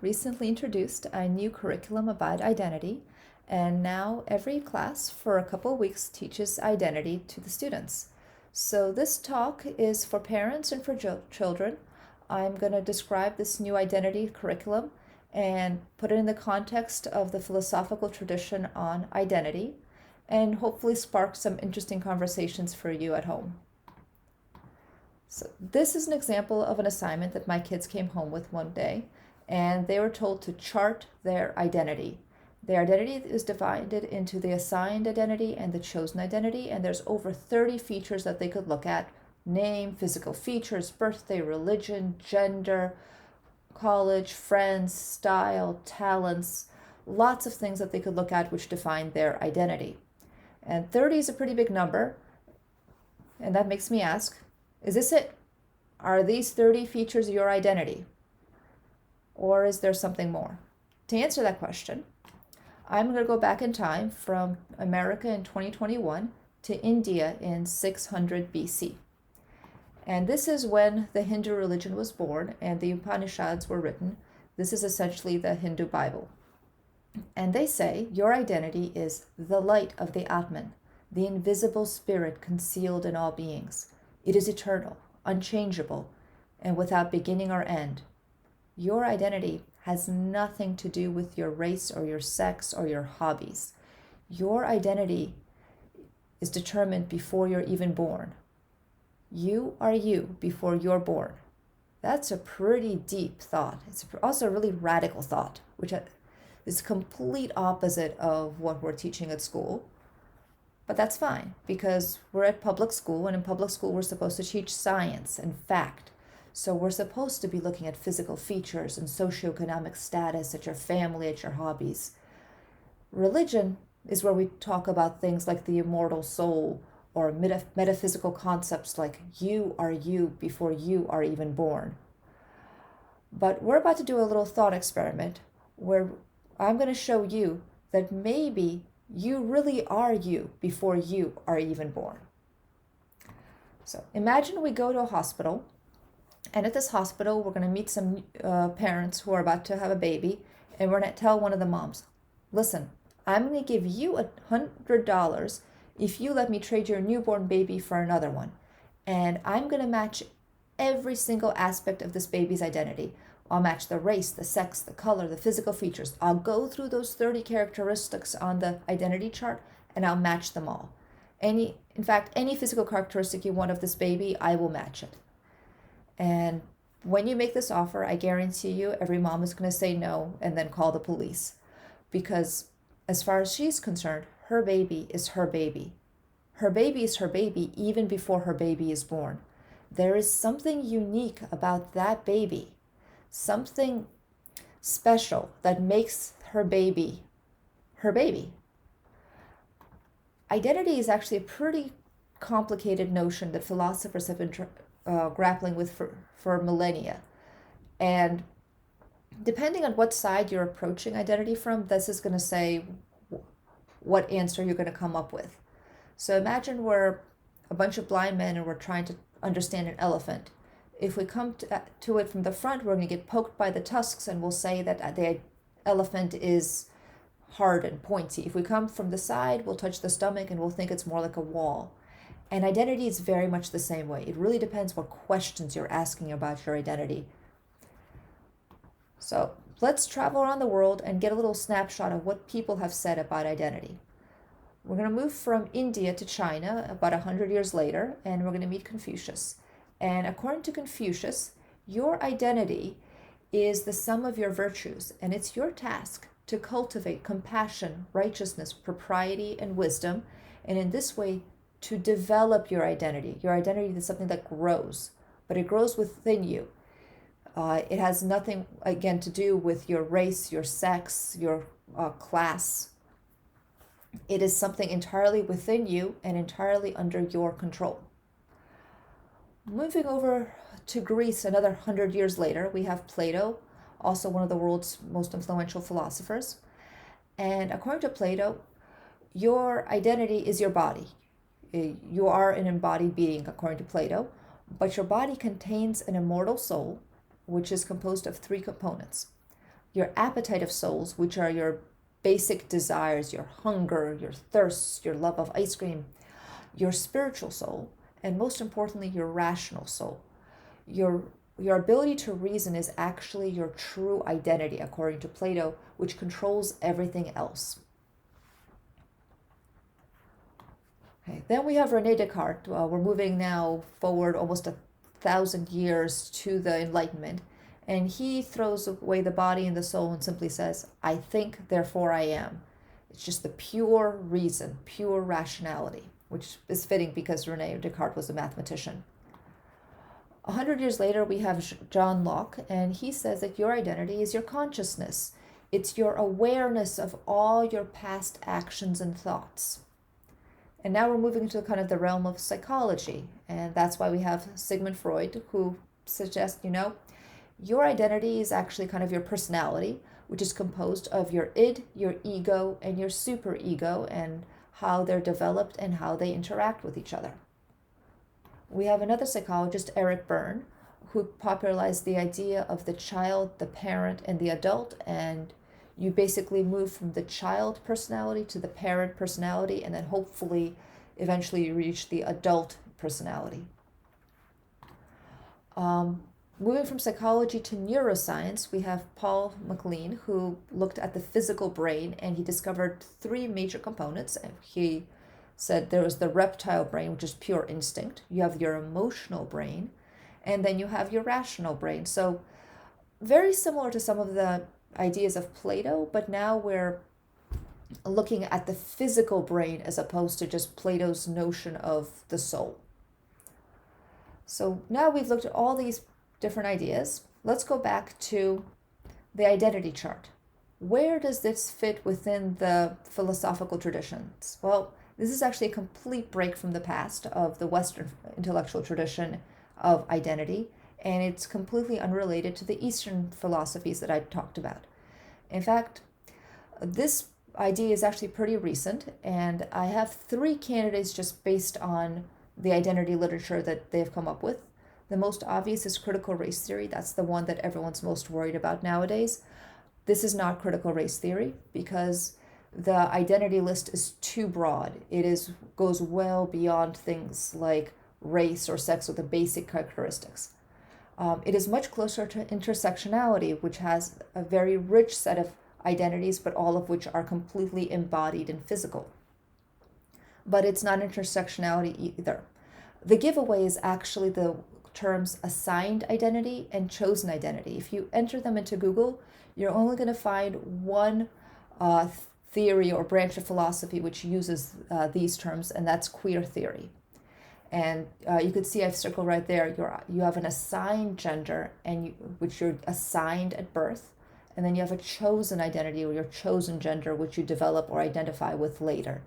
recently introduced a new curriculum about identity, and now every class for a couple of weeks teaches identity to the students. So, this talk is for parents and for children. I'm going to describe this new identity curriculum and put it in the context of the philosophical tradition on identity, and hopefully spark some interesting conversations for you at home. So, this is an example of an assignment that my kids came home with one day, and they were told to chart their identity. Their identity is divided into the assigned identity and the chosen identity, and there's over 30 features that they could look at: name, physical features, birthday, religion, gender, college, friends, style, talents, lots of things that they could look at which define their identity. And 30 is a pretty big number, and that makes me ask, is this it? Are these 30 features your identity? Or is there something more? To answer that question, I'm going to go back in time from America in 2021 to India in 600 BC. And this is when the Hindu religion was born and the Upanishads were written. This is essentially the Hindu Bible. And they say your identity is the light of the Atman, the invisible spirit concealed in all beings. It is eternal, unchangeable, and without beginning or end. Your identity has nothing to do with your race or your sex or your hobbies. Your identity is determined before you're even born. You are you before you're born. That's a pretty deep thought. It's also a really radical thought, which is complete opposite of what we're teaching at school. But that's fine, because we're at public school, and in public school we're supposed to teach science and fact. So we're supposed to be looking at physical features and socioeconomic status at your family, at your hobbies. Religion is where we talk about things like the immortal soul or metaphysical concepts like you are you before you are even born. But we're about to do a little thought experiment where I'm going to show you that maybe you really are you before you are even born. So imagine we go to a hospital, and at this hospital we're going to meet some parents who are about to have a baby, and we're going to tell one of the moms, listen, I'm going to give you $100 if you let me trade your newborn baby for another one. And I'm going to match every single aspect of this baby's identity. I'll match the race, the sex, the color, the physical features. I'll go through those 30 characteristics on the identity chart, and I'll match them all. In fact, any physical characteristic you want of this baby, I will match it. And when you make this offer, I guarantee you every mom is going to say no and then call the police. Because as far as she's concerned, her baby is her baby. Her baby is her baby even before her baby is born. There is something unique about that baby, something special that makes her baby her baby. Identity is actually a pretty complicated notion that philosophers have been grappling with for millennia. And depending on what side you're approaching identity from, this is going to say what answer you're going to come up with. So imagine we're a bunch of blind men and we're trying to understand an elephant. If we come to it from the front, we're going to get poked by the tusks and we'll say that the elephant is hard and pointy. If we come from the side, we'll touch the stomach and we'll think it's more like a wall. And identity is very much the same way. It really depends what questions you're asking about your identity. So let's travel around the world and get a little snapshot of what people have said about identity. We're going to move from India to China about 100 years later, and we're going to meet Confucius. And according to Confucius, your identity is the sum of your virtues, and it's your task to cultivate compassion, righteousness, propriety, and wisdom, and in this way to develop your identity. Your identity is something that grows, but it grows within you. It has nothing, again, to do with your race, your sex, your class. It is something entirely within you and entirely under your control. Moving over to Greece another 100 years later, we have Plato, also one of the world's most influential philosophers. And according to Plato, your identity is your body. You are an embodied being, according to Plato, but your body contains an immortal soul, which is composed of three components. your appetitive souls, which are your basic desires, your hunger, your thirst, your love of ice cream, your spiritual soul, and most importantly, your rational soul. Your ability to reason is actually your true identity, according to Plato, which controls everything else. Okay, then we have Rene Descartes. We're moving now forward almost 1,000 years to the Enlightenment, and he throws away the body and the soul and simply says, I think, therefore I am. It's just the pure reason, pure rationality, which is fitting because Rene Descartes was a mathematician. 100 years later, we have John Locke, and he says that your identity is your consciousness. It's your awareness of all your past actions and thoughts. And now we're moving into kind of the realm of psychology, and that's why we have Sigmund Freud, who suggests, your identity is actually kind of your personality, which is composed of your id, your ego, and your superego, and how they're developed and how they interact with each other. We have another psychologist, Eric Berne, who popularized the idea of the child, the parent, and the adult, and you basically move from the child personality to the parent personality, and then hopefully eventually you reach the adult personality. Moving from psychology to neuroscience, we have Paul MacLean, who looked at the physical brain, and he discovered 3 major components. He said there was the reptile brain, which is pure instinct. You have your emotional brain, and then you have your rational brain. So very similar to some of the ideas of Plato, but now we're looking at the physical brain as opposed to just Plato's notion of the soul. So now we've looked at all these different ideas. Let's go back to the identity chart. Where does this fit within the philosophical traditions? Well, this is actually a complete break from the past of the Western intellectual tradition of identity, and it's completely unrelated to the Eastern philosophies that I talked about. In fact, this idea is actually pretty recent, and I have 3 candidates just based on the identity literature that they've come up with. The most obvious is critical race theory. That's the one that everyone's most worried about nowadays. This is not critical race theory because the identity list is too broad. It goes well beyond things like race or sex or the basic characteristics. It is much closer to intersectionality, which has a very rich set of identities, but all of which are completely embodied and physical. But it's not intersectionality either. The giveaway is actually the terms assigned identity and chosen identity. If you enter them into Google, you're only going to find one theory or branch of philosophy which uses these terms, and that's queer theory. And you could see I've circled right there, you have an assigned gender, which you're assigned at birth, and then you have a chosen identity or your chosen gender, which you develop or identify with later.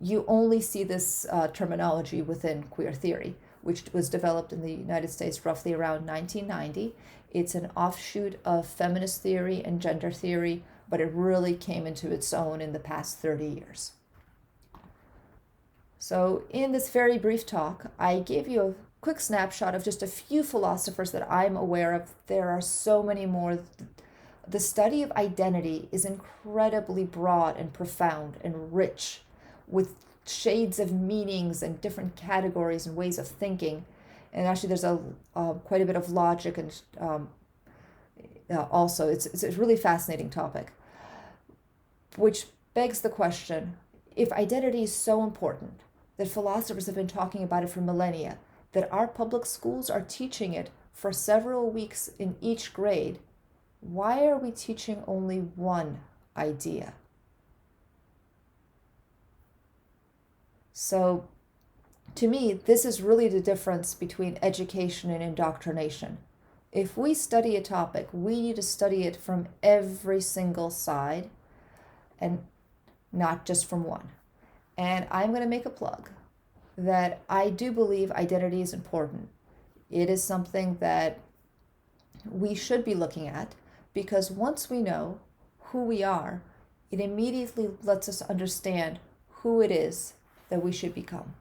You only see this terminology within queer theory, which was developed in the United States roughly around 1990. It's an offshoot of feminist theory and gender theory, but it really came into its own in the past 30 years. So in this very brief talk, I gave you a quick snapshot of just a few philosophers that I'm aware of. There are so many more. The study of identity is incredibly broad and profound and rich, with shades of meanings and different categories and ways of thinking. And actually there's quite a bit of logic, and also it's a really fascinating topic, which begs the question, if identity is so important, that philosophers have been talking about it for millennia, that our public schools are teaching it for several weeks in each grade, why are we teaching only one idea? So, to me, this is really the difference between education and indoctrination. If we study a topic, we need to study it from every single side and not just from one. And I'm going to make a plug that I do believe identity is important. It is something that we should be looking at, because once we know who we are, it immediately lets us understand who it is that we should become.